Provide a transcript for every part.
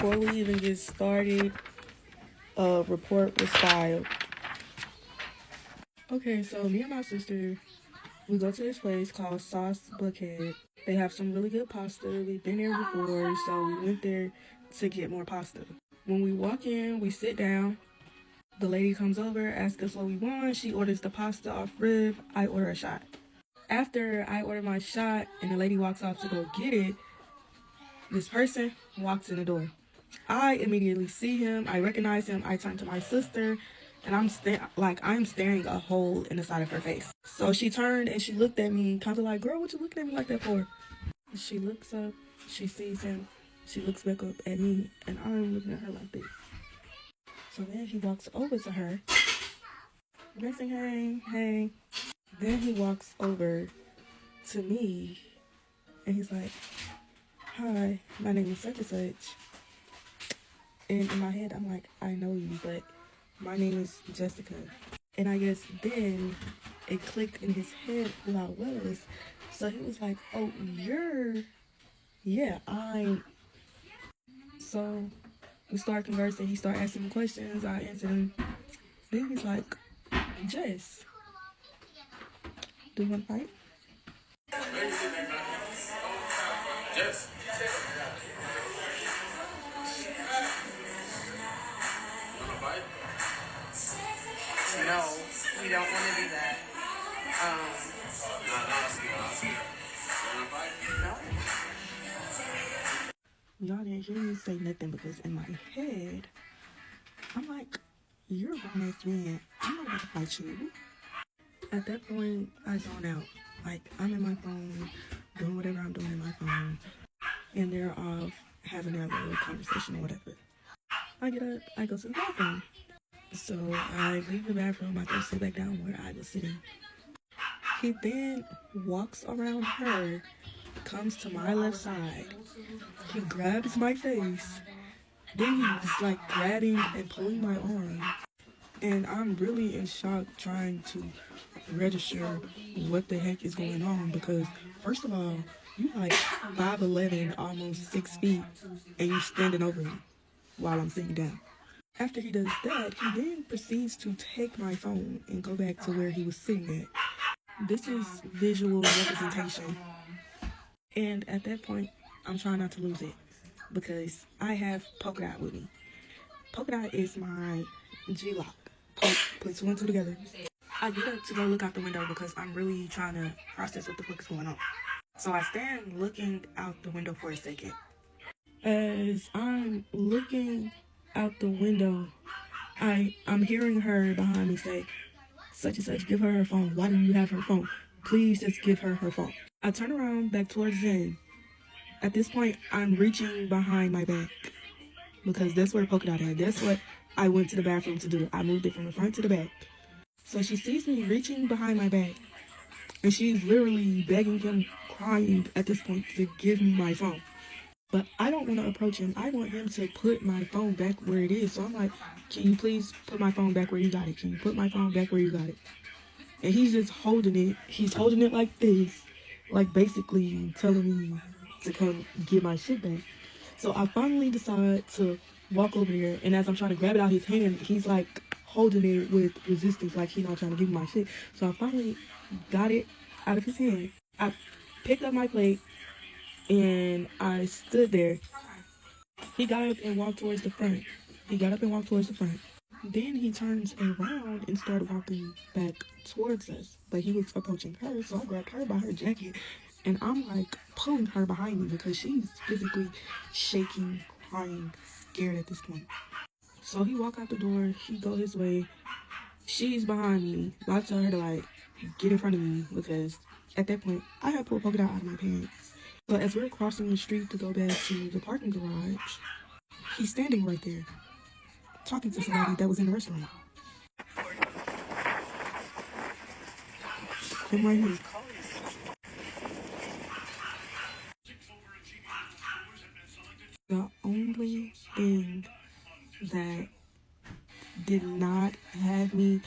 Before we even get started, a report was filed. Okay, so me and my sister, we go to this place called Sauce Buckhead. They have some really good pasta. We've been there before, so we went there to get more pasta. When we walk in, we sit down. The lady comes over, asks us what we want. She orders the pasta off rib. I order a shot. After I order my shot and the lady walks off to go get it, this person walks in the door. I immediately see him. I recognize him. I turn to my sister, and I'm staring a hole in the side of her face. So she turned and she looked at me, kind of like, "Girl, what you looking at me like that for?" She looks up. She sees him. She looks back up at me, and I'm looking at her like this. So then he walks over to her. Next thing, hey. Then he walks over to me, and he's like, "Hi, my name is such and such." And in my head, I'm like, "I know you, but my name is Jessica." And I guess then it clicked in his head who I was. So he was like, "Oh, I'm." So we start conversing. He started asking me questions. I answered him. Then he's like, "Jess, do you want to fight?" Jess. No, we don't want to do that. No. Y'all didn't hear me say nothing because in my head, I'm like, "You're a grown-ass man. I'm not about to fight you." At that point, I zone out. Like, I'm in my phone, doing whatever I'm doing in my phone, and they're off having their little conversation or whatever. I get up, I go to the bathroom. So I leave the bathroom, I go sit back down where I was sitting. He then walks around her, comes to my left side. He grabs my face. Then he's like grabbing and pulling my arm. And I'm really in shock trying to register what the heck is going on because, first of all, you like 5'11", almost 6 feet, and you standing over me while I'm sitting down. After he does that, he then proceeds to take my phone and go back to where he was sitting at. This is visual representation. And at that point, I'm trying not to lose it because I have Polka Dot with me. Polka Dot is my G-lock. Put two and two together. I get up to go look out the window because I'm really trying to process what the fuck is going on. So I stand looking out the window for a second. As I'm looking out the window, I'm hearing her behind me say, "Such and such, give her her phone. Why do you have her phone? Please just give her her phone." I turn around back towards him. At this point, I'm reaching behind my back because that's where Polka Dot at. That's what I went to the bathroom to do. I moved it from the front to the back. So she sees me reaching behind my back, and she's literally begging him, crying at this point to give me my phone. But I don't want to approach him. I want him to put my phone back where it is. So I'm like, "Can you please put my phone back where you got it? Can you put my phone back where you got it?" And he's just holding it. He's holding it like this, like basically telling me to come get my shit back. So I finally decide to walk over there, and as I'm trying to grab it out his hand, he's like holding it with resistance, like he's not trying to give me my shit. So I finally got it out of his hand. I picked up my plate, and I stood there. He got up and walked towards the front. Then he turns around and started walking back towards us. But he was approaching her, so I grabbed her by her jacket. And I'm like pulling her behind me because she's physically shaking, crying, scared at this point. So he walk out the door, he go his way. She's behind me. I tell her to like get in front of me because at that point I had pulled Polka Dot out of my pants. So as we're crossing the street to go back to the parking garage, he's standing right there talking to somebody that was in the restaurant. Him right here. The only thing that did not have me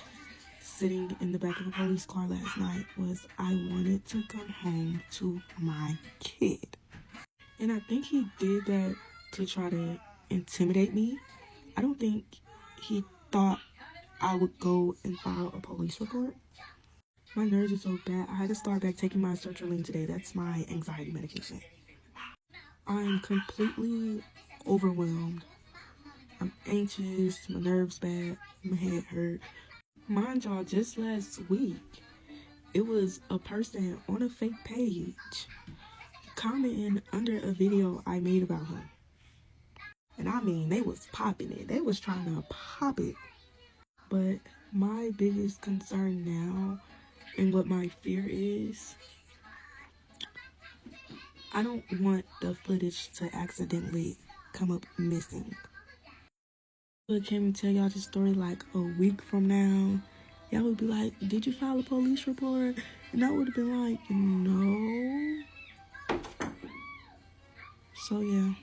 sitting in the back of the police car last night was I wanted to come home to my kid. And I think he did that to try to intimidate me. I don't think he thought I would go and file a police report. My nerves are so bad. I had to start back taking my sertraline today. That's my anxiety medication. I'm completely overwhelmed. I'm anxious, my nerves bad, my head hurt. Mind y'all, just last week, it was a person on a fake page commenting under a video I made about him. And I mean, they was popping it. They was trying to pop it. But my biggest concern now and what my fear is, I don't want the footage to accidentally come up missing. I came and tell y'all this story like a week from now. Y'all would be like, did you file a police report? And I would have been like, no. So yeah.